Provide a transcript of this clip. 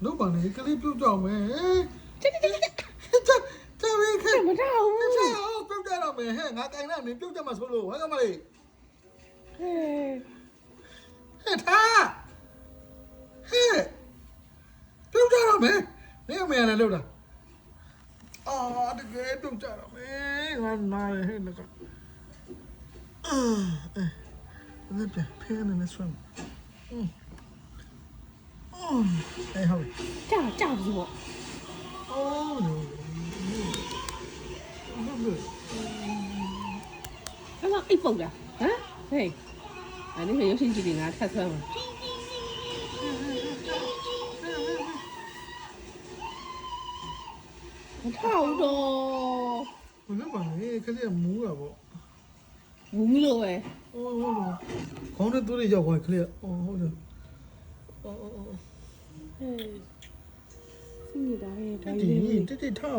လုပ်ပါနဲ့ကလေးပြုတ်ကြောင်မယ်这个，这边看怎么着？ပြုတ်ကြတော့မယ်ဟဲ့ငါကင်လာနေပြုတ်ကြမှာဆိုလို့ဟဲ့ကမလေး 哎，ဟဲ့ထားဟဲ့ပြုတ်ကြတော့မယ်နေမရလည်းလို့တာအာတကယ်ပြုတ်ကြတော့မယ်ငါနားဟဲ့လကအဲ့ဒါဖဲနေဆွမ်း哎，好嘞。架不住。哦，刚刚一蹦的，啊？嘿，啊，那个有兴趣的啊，看出来吗？差不多。我那帮人肯定木了不？木了喂。哦，好的都得叫我可以。哦，好的。哦。哎，是你的哎，这套。